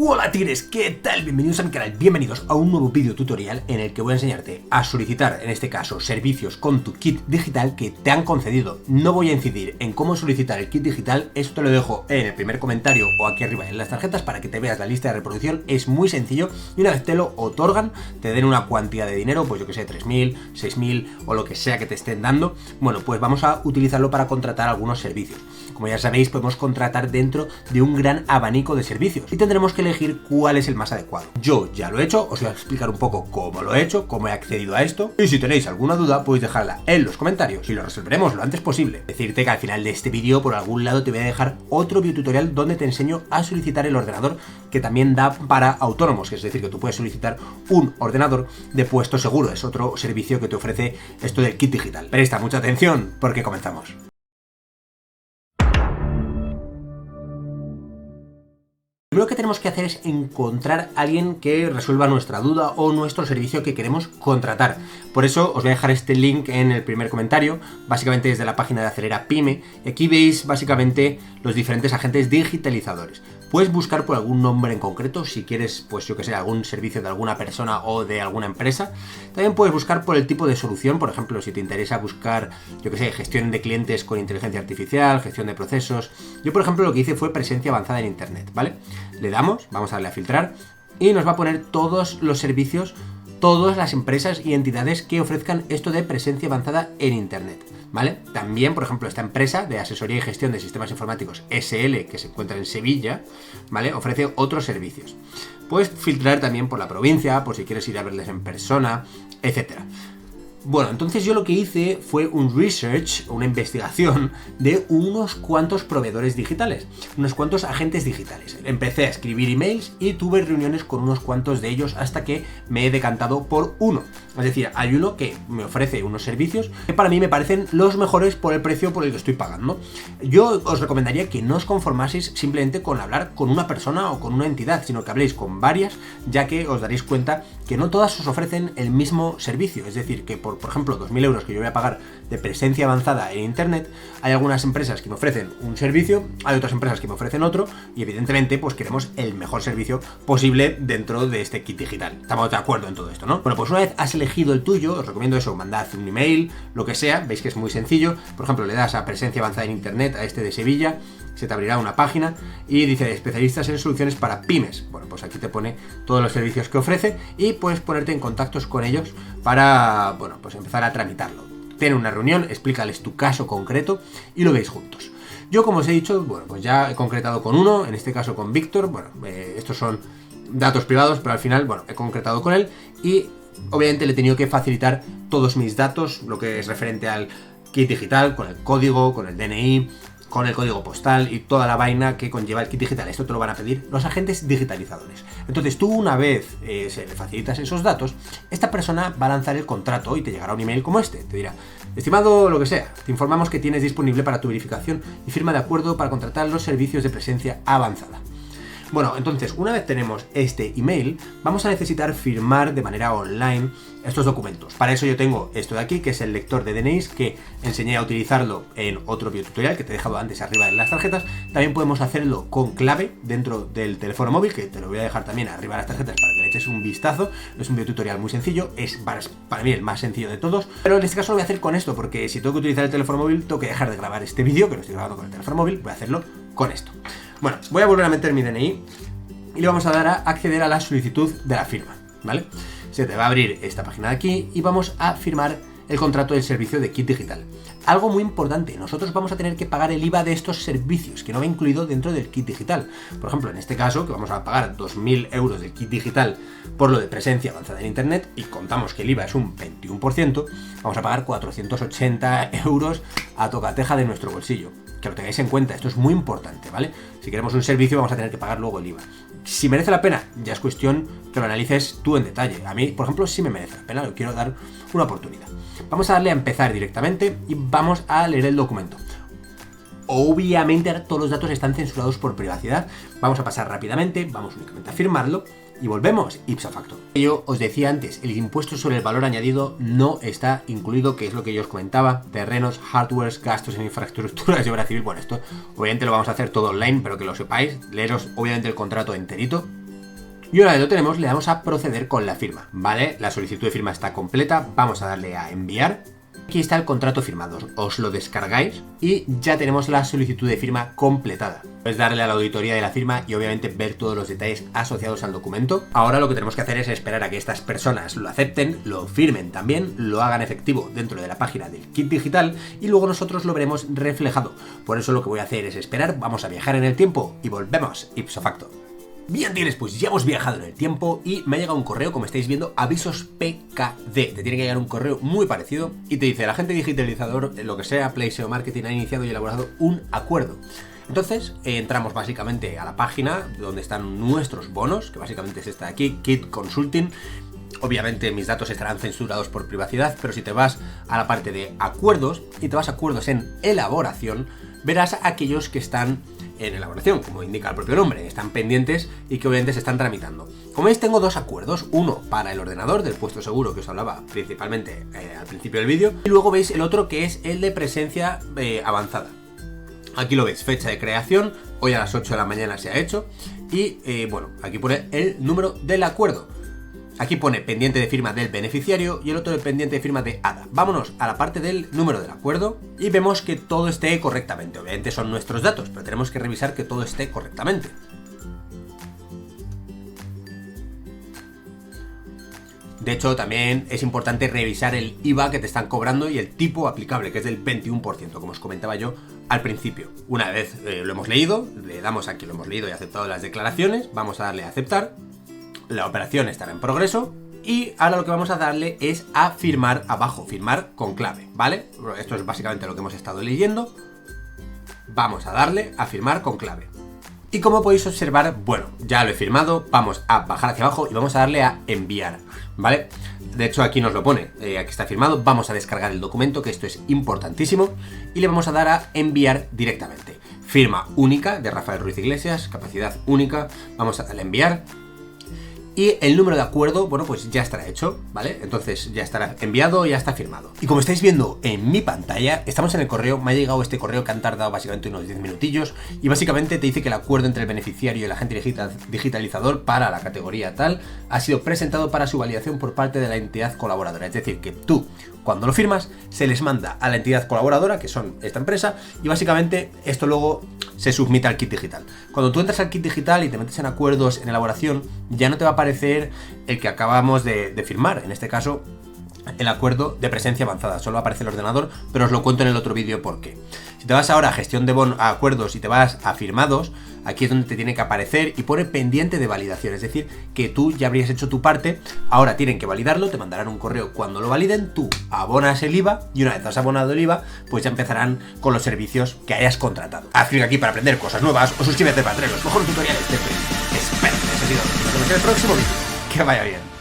Hola tigres, ¿qué tal? Bienvenidos a mi canal, bienvenidos a un nuevo vídeo tutorial en el que voy a enseñarte a solicitar, en este caso, servicios con tu kit digital que te han concedido. No voy a incidir en cómo solicitar el kit digital, esto te lo dejo en el primer comentario o aquí arriba en las tarjetas para que te veas la lista de reproducción. Es muy sencillo y una vez te lo otorgan, te den una cuantía de dinero, pues yo que sé, 3.000, 6.000 o lo que sea que te estén dando. Bueno, pues vamos a utilizarlo para contratar algunos servicios. Como ya sabéis, podemos contratar dentro de un gran abanico de servicios y tendremos que elegir cuál es el más adecuado. Yo ya lo he hecho, os voy a explicar un poco cómo lo he hecho, cómo he accedido a esto, y si tenéis alguna duda podéis dejarla en los comentarios y lo resolveremos lo antes posible. Decirte que al final de este vídeo por algún lado te voy a dejar otro videotutorial donde te enseño a solicitar el ordenador que también da para autónomos, es decir, que tú puedes solicitar un ordenador de puesto seguro, es otro servicio que te ofrece esto del kit digital. Presta mucha atención porque comenzamos. Lo que tenemos que hacer es encontrar a alguien que resuelva nuestra duda o nuestro servicio que queremos contratar. Por eso os voy a dejar este link en el primer comentario, básicamente desde la página de Acelera Pyme. Y aquí veis básicamente los diferentes agentes digitalizadores. Puedes buscar por algún nombre en concreto, si quieres, pues yo que sé, algún servicio de alguna persona o de alguna empresa. También puedes buscar por el tipo de solución, por ejemplo, si te interesa buscar, yo que sé, gestión de clientes con inteligencia artificial, gestión de procesos. Yo, por ejemplo, lo que hice fue presencia avanzada en Internet, ¿vale? Le damos, vamos a darle a filtrar y nos va a poner todos los servicios, todas las empresas y entidades que ofrezcan esto de presencia avanzada en Internet, ¿vale? También, por ejemplo, esta empresa de asesoría y gestión de sistemas informáticos SL, que se encuentra en Sevilla, ¿vale? Ofrece otros servicios. Puedes filtrar también por la provincia, por si quieres ir a verles en persona, etcétera. Bueno, entonces yo lo que hice fue un research, una investigación de unos cuantos proveedores digitales, unos cuantos agentes digitales. Empecé a escribir emails y tuve reuniones con unos cuantos de ellos hasta que me he decantado por uno. Es decir, hay uno que me ofrece unos servicios que para mí me parecen los mejores por el precio por el que estoy pagando. Yo os recomendaría que no os conformaseis simplemente con hablar con una persona o con una entidad, sino que habléis con varias, ya que os daréis cuenta que no todas os ofrecen el mismo servicio. Es decir, que por ejemplo, 2.000 euros que yo voy a pagar de presencia avanzada en Internet, hay algunas empresas que me ofrecen un servicio, hay otras empresas que me ofrecen otro, y evidentemente pues queremos el mejor servicio posible dentro de este kit digital. Estamos de acuerdo en todo esto, ¿no? Bueno, pues una vez has elegido el tuyo, os recomiendo eso, mandad un email, lo que sea, veis que es muy sencillo. Por ejemplo, le das a presencia avanzada en Internet, a este de Sevilla, se te abrirá una página y dice especialistas en soluciones para pymes. Bueno, pues aquí te pone todos los servicios que ofrece y puedes ponerte en contactos con ellos para, bueno, pues empezar a tramitarlo. Ten una reunión, explícales tu caso concreto y lo veis juntos. Yo, como os he dicho, bueno, pues ya he concretado con uno, en este caso con Víctor. Bueno, estos son datos privados, pero al final, bueno, he concretado con él y obviamente le he tenido que facilitar todos mis datos, lo que es referente al kit digital, con el código, con el DNI, con el código postal y toda la vaina que conlleva el kit digital. Esto te lo van a pedir los agentes digitalizadores. Entonces tú, una vez se le facilitas esos datos, esta persona va a lanzar el contrato y te llegará un email como este. Te dirá: estimado lo que sea, te informamos que tienes disponible para tu verificación y firma de acuerdo para contratar los servicios de presencia avanzada. Bueno, entonces, una vez tenemos este email, vamos a necesitar firmar de manera online estos documentos. Para eso yo tengo esto de aquí, que es el lector de DNIs, que enseñé a utilizarlo en otro videotutorial que te he dejado antes arriba en las tarjetas. También podemos hacerlo con clave dentro del teléfono móvil, que te lo voy a dejar también arriba en las tarjetas para que le eches un vistazo. Es un videotutorial muy sencillo, es para mí el más sencillo de todos, pero en este caso lo voy a hacer con esto, porque si tengo que utilizar el teléfono móvil, tengo que dejar de grabar este vídeo, que lo estoy grabando con el teléfono móvil, voy a hacerlo con esto. Bueno, voy a volver a meter mi DNI y le vamos a dar a acceder a la solicitud de la firma, ¿vale? Se te va a abrir esta página de aquí y vamos a firmar el contrato del servicio de kit digital. Algo muy importante, nosotros vamos a tener que pagar el IVA de estos servicios, que no va incluido dentro del kit digital. Por ejemplo, en este caso, que vamos a pagar 2.000 euros del kit digital por lo de presencia avanzada en Internet, y contamos que el IVA es un 21%, vamos a pagar 480 euros a tocateja de nuestro bolsillo. Que lo tengáis en cuenta, esto es muy importante, ¿vale? Si queremos un servicio vamos a tener que pagar luego el IVA. Si merece la pena, ya es cuestión que lo analices tú en detalle. A mí, por ejemplo, sí me merece la pena, le quiero dar una oportunidad. Vamos a darle a empezar directamente y vamos a leer el documento. Obviamente ahora todos los datos están censurados por privacidad. Vamos a pasar rápidamente, vamos únicamente a firmarlo y volvemos ipso facto. Yo os decía antes, el impuesto sobre el valor añadido no está incluido, que es lo que yo os comentaba: terrenos, hardwares, gastos en infraestructuras de obra civil. Bueno, esto obviamente lo vamos a hacer todo online, pero que lo sepáis, leeros obviamente el contrato enterito. Y una vez lo tenemos, le damos a proceder con la firma, ¿vale? La solicitud de firma está completa, vamos a darle a enviar. Aquí está el contrato firmado, os lo descargáis y ya tenemos la solicitud de firma completada. Puedes darle a la auditoría de la firma y obviamente ver todos los detalles asociados al documento. Ahora lo que tenemos que hacer es esperar a que estas personas lo acepten, lo firmen también, lo hagan efectivo dentro de la página del kit digital y luego nosotros lo veremos reflejado. Por eso lo que voy a hacer es esperar, vamos a viajar en el tiempo y volvemos ipso facto. Bien, tienes, pues ya hemos viajado en el tiempo y me ha llegado un correo, como estáis viendo, avisos PKD. Te tiene que llegar un correo muy parecido y te dice: el agente digitalizador, lo que sea, Play SEO Marketing, ha iniciado y elaborado un acuerdo. Entonces entramos básicamente a la página donde están nuestros bonos, que básicamente es esta de aquí, Kit Consulting. Obviamente mis datos estarán censurados por privacidad, pero si te vas a la parte de acuerdos y te vas a acuerdos en elaboración, verás aquellos que están en elaboración, como indica el propio nombre, están pendientes y que obviamente se están tramitando. Como veis, tengo dos acuerdos, uno para el ordenador del puesto seguro que os hablaba principalmente al principio del vídeo, y luego veis el otro que es el de presencia avanzada. Aquí lo veis, fecha de creación, hoy a las 8 de la mañana se ha hecho, y bueno, aquí pone el número del acuerdo. Aquí pone pendiente de firma del beneficiario y el otro de pendiente de firma de ADA. Vámonos a la parte del número del acuerdo y vemos que todo esté correctamente. Obviamente son nuestros datos, pero tenemos que revisar que todo esté correctamente. De hecho, también es importante revisar el IVA que te están cobrando y el tipo aplicable, que es del 21%, como os comentaba yo al principio. Una vez lo hemos leído, le damos aquí lo hemos leído y aceptado las declaraciones, vamos a darle a aceptar. La operación estará en progreso y ahora lo que vamos a darle es a firmar abajo, firmar con clave, ¿vale? Esto es básicamente lo que hemos estado leyendo. Vamos a darle a firmar con clave. Y como podéis observar, bueno, ya lo he firmado, vamos a bajar hacia abajo y vamos a darle a enviar, ¿vale? De hecho aquí nos lo pone, aquí está firmado, vamos a descargar el documento, que esto es importantísimo, y le vamos a dar a enviar directamente. Firma única de Rafael Ruiz Iglesias, capacidad única, vamos a darle a enviar. Y el número de acuerdo, bueno, pues ya estará hecho, ¿vale? Entonces ya estará enviado, ya está firmado. Y como estáis viendo en mi pantalla, estamos en el correo, me ha llegado este correo que han tardado básicamente unos 10 minutillos y básicamente te dice que el acuerdo entre el beneficiario y el agente digitalizador para la categoría tal ha sido presentado para su validación por parte de la entidad colaboradora. Es decir, que tú, cuando lo firmas, se les manda a la entidad colaboradora, que son esta empresa, y básicamente esto luego se submite al kit digital. Cuando tú entras al kit digital y te metes en acuerdos en elaboración, ya no te va a aparecer el que acabamos de firmar, en este caso el acuerdo de presencia avanzada, solo aparece el ordenador, pero os lo cuento en el otro vídeo por qué. Si te vas ahora a gestión de a acuerdos y te vas a firmados, aquí es donde te tiene que aparecer y pone pendiente de validación, es decir, que tú ya habrías hecho tu parte, ahora tienen que validarlo, te mandarán un correo cuando lo validen, tú abonas el IVA y una vez has abonado el IVA, pues ya empezarán con los servicios que hayas contratado. Haz clic aquí para aprender cosas nuevas o suscríbete para tener los mejores tutoriales de Espero que haya sido. Nos vemos en el próximo vídeo. Que vaya bien.